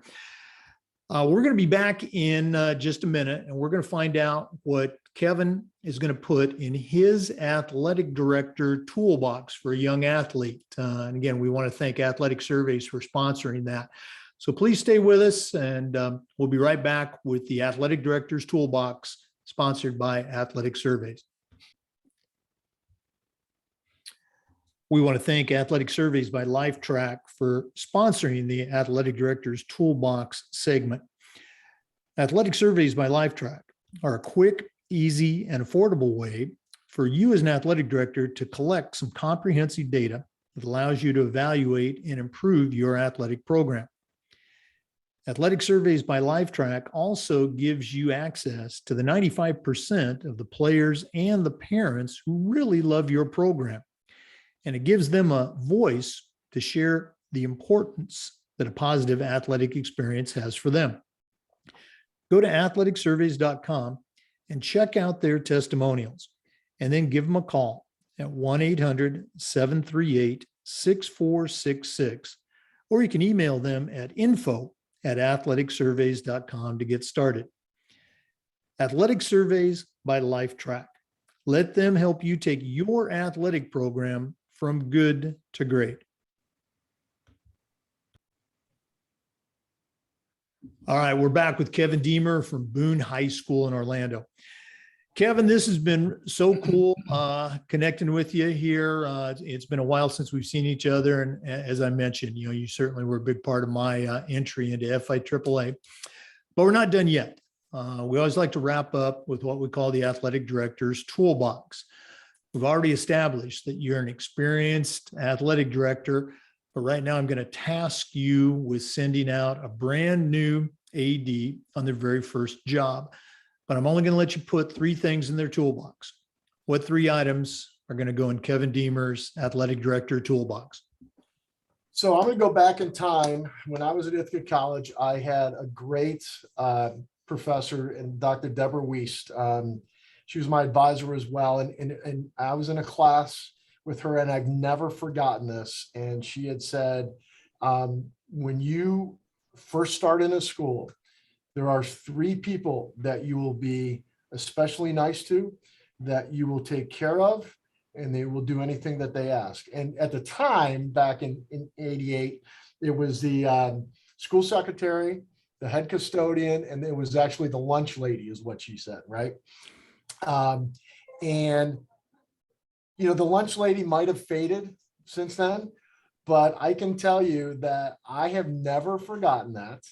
We're going to be back in just a minute, and we're going to find out what Kevin is going to put in his athletic director toolbox for a young athlete. And again, we want to thank Athletic Surveys for sponsoring that. So please stay with us, and we'll be right back with the athletic director's toolbox, sponsored by Athletic Surveys. We want to thank Athletic Surveys by LifeTrack for sponsoring the Athletic Director's Toolbox segment. Athletic Surveys by LifeTrack are a quick, easy, and affordable way for you as an athletic director to collect some comprehensive data that allows you to evaluate and improve your athletic program. Athletic Surveys by LifeTrack also gives you access to the 95% of the players and the parents who really love your program. And it gives them a voice to share the importance that a positive athletic experience has for them. Go to athleticsurveys.com and check out their testimonials, and then give them a call at 1-800-738-6466, or you can email them at info@athleticsurveys.com to get started. Athletic Surveys by LifeTrack. Let them help you take your athletic program from good to great. All right, we're back with Kevin Demer from Boone High School in Orlando. Kevin, this has been so cool connecting with you here. It's been a while since we've seen each other. And as I mentioned, you certainly were a big part of my entry into FIAAA, but we're not done yet. We always like to wrap up with what we call the athletic director's toolbox. We've already established that you're an experienced athletic director, but right now I'm going to task you with sending out a brand new AD on their very first job. But I'm only going to let you put 3 things in their toolbox. What 3 items are going to go in Kevin Demer's athletic director toolbox? So I'm going to go back in time. When I was at Ithaca College, I had a great professor, and Dr. Demer Wiest. She was my advisor as well. And I was in a class with her, and I've never forgotten this. And she had said, when you first start in a school, there are 3 people that you will be especially nice to, that you will take care of, and they will do anything that they ask. And at the time, back in 88, it was the school secretary, the head custodian, and it was actually the lunch lady, is what she said, right? And, you know, the lunch lady might have faded since then, but I can tell you that I have never forgotten that.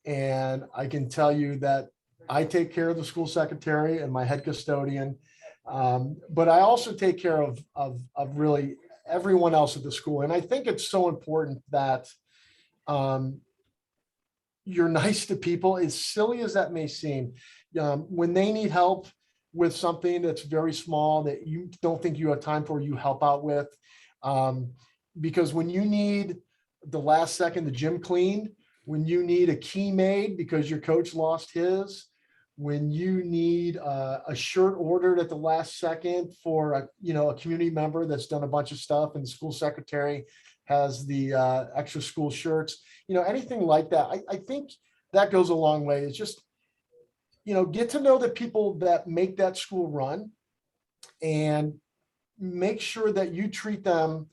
And I can tell you that I take care of the school secretary and my head custodian. But I also take care of really everyone else at the school. And I think it's so important that you're nice to people, as silly as that may seem. When they need help with something that's very small that you don't think you have time for, you help out with. Because when you need the last second the gym cleaned, when you need a key made because your coach lost his, when you need a shirt ordered at the last second for a community member that's done a bunch of stuff, and the school secretary has the extra school shirts, anything like that. I think that goes a long way. It's just, get to know the people that make that school run, and make sure that you treat them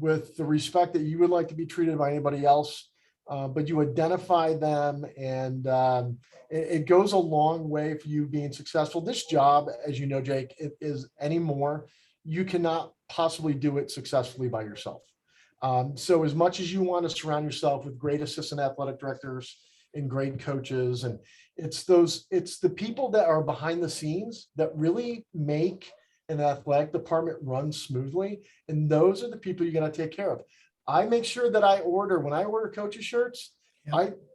with the respect that you would like to be treated by anybody else. But you identify them, and it goes a long way for you being successful. This job, as you know, Jake, it is anymore. You cannot possibly do it successfully by yourself. So as much as you want to surround yourself with great assistant athletic directors and great coaches, and it's the people that are behind the scenes that really make an athletic department run smoothly. And those are the people you got to take care of. I make sure that when I order coaches shirts,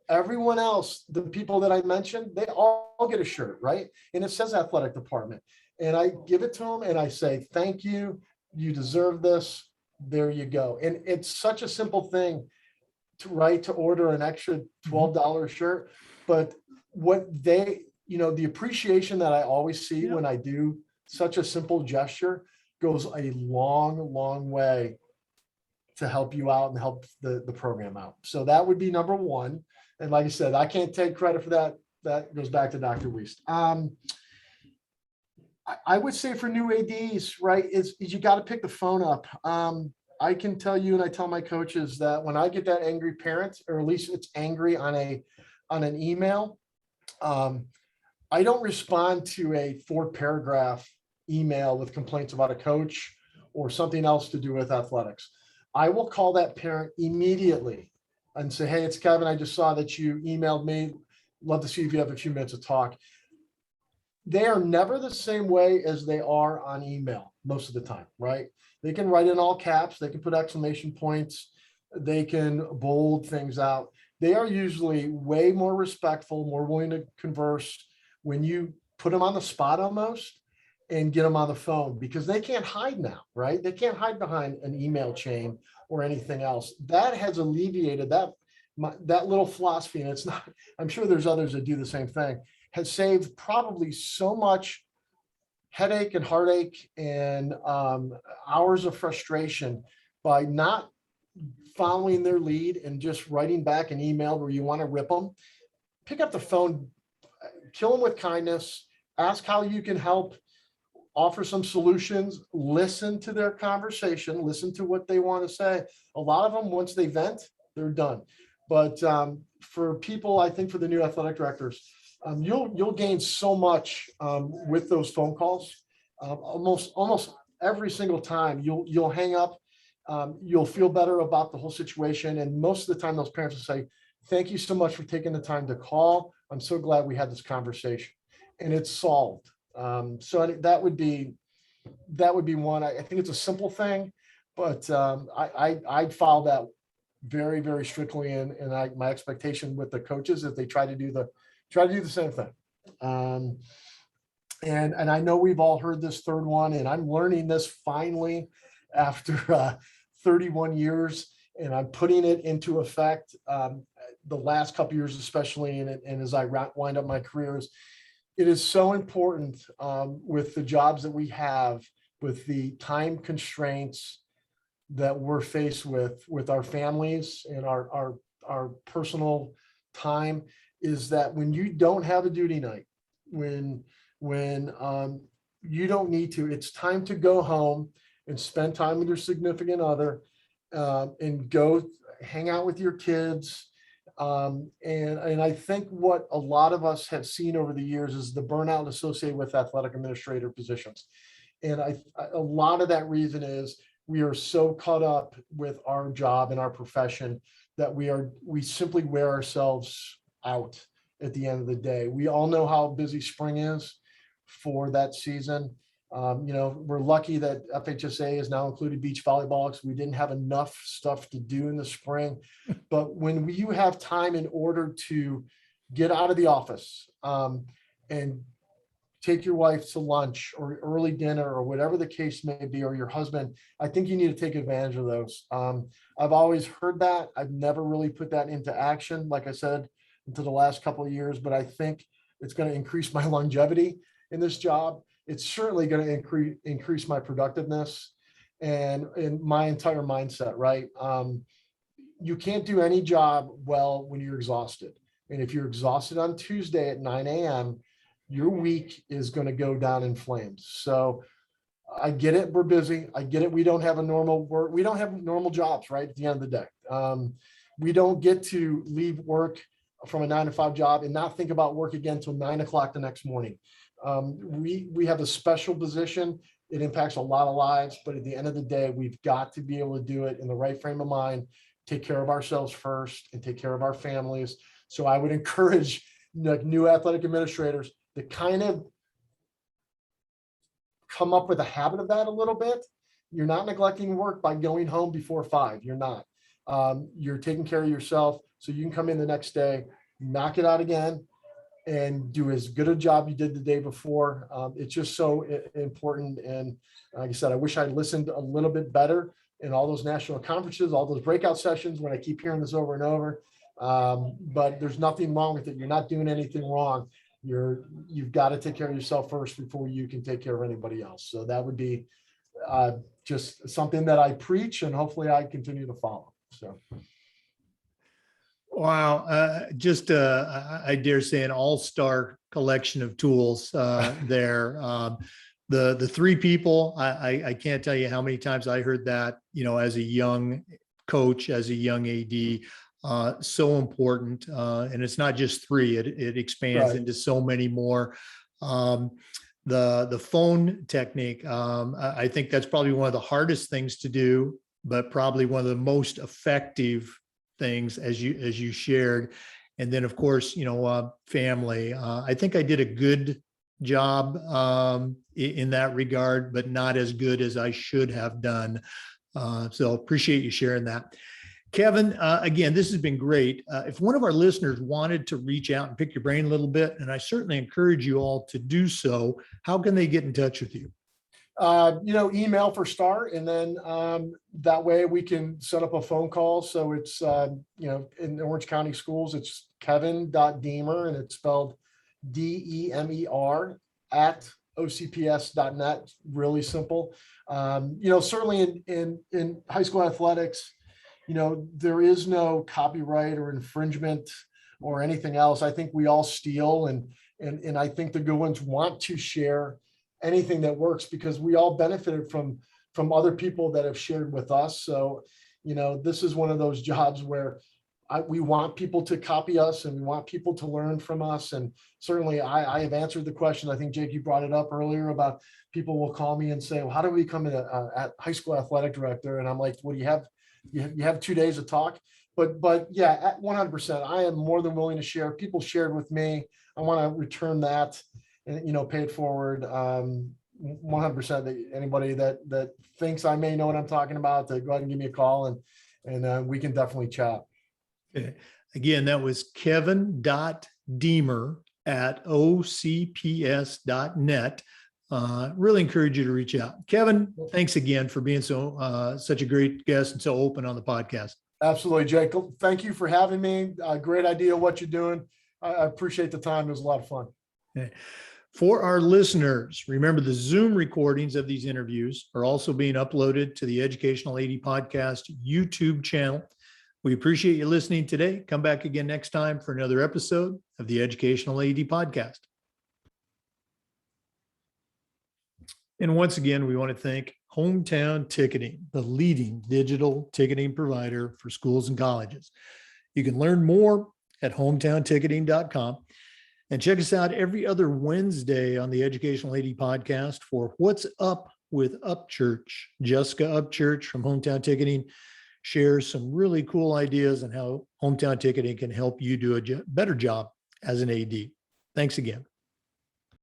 everyone else, the people that I mentioned, they all get a shirt, right? And it says athletic department. And I give it to them and I say, thank you. You deserve this. There you go. And it's such a simple thing to order an extra $12 shirt. But what the appreciation that I always see when I do such a simple gesture goes a long, long way to help you out and help the program out. So that would be number one. And like I said, I can't take credit for that. That goes back to Dr. Wiest. I would say for new ADs, right, is you got to pick the phone up. I can tell you, and I tell my coaches, that when I get that angry parent, or at least it's angry on an email, I don't respond to a 4-paragraph email with complaints about a coach or something else to do with athletics. I will call that parent immediately and say, hey, it's Kevin. I just saw that you emailed me. Love to see if you have a few minutes to talk. They are never the same way as they are on email most of the time, right? They can write in all caps. They can put exclamation points. They can bold things out. They are usually way more respectful, more willing to converse when you put them on the spot almost and get them on the phone, because they can't hide now, right? They can't hide behind an email chain or anything else. That has alleviated that little philosophy, and it's not, I'm sure there's others that do the same thing, has saved probably so much headache and heartache and hours of frustration by not following their lead and just writing back an email where you want to rip them. Pick up the phone, kill them with kindness, ask how you can help, offer some solutions, listen to their conversation, listen to what they want to say. A lot of them, once they vent, they're done. But for people, I think for the new athletic directors, you'll gain so much with those phone calls. Almost every single time you'll hang up, you'll feel better about the whole situation. And most of the time, those parents will say, thank you so much for taking the time to call. I'm so glad we had this conversation, and it's solved. So that would be one. I think it's a simple thing, but I'd follow that very, very strictly. And my expectation with the coaches is they try to do the same thing. And I know we've all heard this third one, and I'm learning this finally after 31 years, and I'm putting it into effect. the last couple of years, especially, and as I wind up my careers, it is so important with the jobs that we have, with the time constraints that we're faced with our families and our personal time, is that when you don't have a duty night, when you don't need to, it's time to go home and spend time with your significant other, and go hang out with your kids. And I think what a lot of us have seen over the years is the burnout associated with athletic administrator positions. And a lot of that reason is we are so caught up with our job and our profession that we simply wear ourselves out at the end of the day. We all know how busy spring is for that season. We're lucky that FHSA has now included beach volleyball because we didn't have enough stuff to do in the spring. But when you have time in order to get out of the office and take your wife to lunch or early dinner or whatever the case may be, or your husband, I think you need to take advantage of those. I've always heard that. I've never really put that into action, like I said, into the last couple of years, but I think it's going to increase my longevity in this job. It's certainly going to increase my productiveness and my entire mindset, right? You can't do any job well when you're exhausted. And if you're exhausted on Tuesday at 9 a.m., your week is going to go down in flames. So I get it. We're busy. I get it. We don't have a normal work. We don't have normal jobs, right? At the end of the day, we don't get to leave work from a 9 to 5 job and not think about work again till 9 o'clock the next morning. We have a special position. It impacts a lot of lives, but at the end of the day, we've got to be able to do it in the right frame of mind, take care of ourselves first and take care of our families. So I would encourage new athletic administrators to kind of come up with a habit of that a little bit. You're not neglecting work by going home before 5. You're not. You're taking care of yourself so you can come in the next day, knock it out again, and do as good a job you did the day before. It's just so important. And like I said, I wish I'd listened a little bit better in all those national conferences, all those breakout sessions when I keep hearing this over and over. But there's nothing wrong with it. You're not doing anything wrong. You've got to take care of yourself first before you can take care of anybody else. So that would be just something that I preach, and hopefully I continue to follow. So. Wow. I dare say an all-star collection of tools there. The 3 people, I can't tell you how many times I heard that, as a young coach, as a young AD, so important. And it's not just 3, it expands Right. into so many more. The phone technique, I think that's probably one of the hardest things to do, but probably one of the most effective things as you shared. And then of course, family. I think I did a good job in that regard, but not as good as I should have done. So appreciate you sharing that. Kevin, again, this has been great. If one of our listeners wanted to reach out and pick your brain a little bit, and I certainly encourage you all to do so, how can they get in touch with you? Email for start, and then that way we can set up a phone call. So it's, in Orange County Schools, it's kevin.demer, and it's spelled DEMER at ocps.net. Really simple. Certainly in high school athletics, there is no copyright or infringement or anything else. I think we all steal, and I think the good ones want to share anything that works because we all benefited from other people that have shared with us. So, this is one of those jobs where we want people to copy us and we want people to learn from us. And certainly I have answered the question. I think Jake, you brought it up earlier about people will call me and say, well, how do we become a high school athletic director? And I'm like, well, you have 2 days to talk, but yeah, at 100%, I am more than willing to share. People shared with me. I want to return that and, pay it forward. 100% that anybody that thinks I may know what I'm talking about, to go ahead and give me a call, and we can definitely chat. Okay. Again, that was kevin.demer at ocps.net. Really encourage you to reach out. Kevin, thanks again for being such a great guest and so open on the podcast. Absolutely, Jake. Thank you for having me. Great idea what you're doing. I appreciate the time. It was a lot of fun. Okay. For our listeners, remember the Zoom recordings of these interviews are also being uploaded to the Educational AD Podcast YouTube channel. We appreciate you listening today. Come back again next time for another episode of the Educational AD Podcast. And once again, we want to thank Hometown Ticketing, the leading digital ticketing provider for schools and colleges. You can learn more at hometownticketing.com. And check us out every other Wednesday on the Educational AD Podcast for What's Up with Upchurch. Jessica Upchurch from Hometown Ticketing shares some really cool ideas on how Hometown Ticketing can help you do a better job as an AD. Thanks again.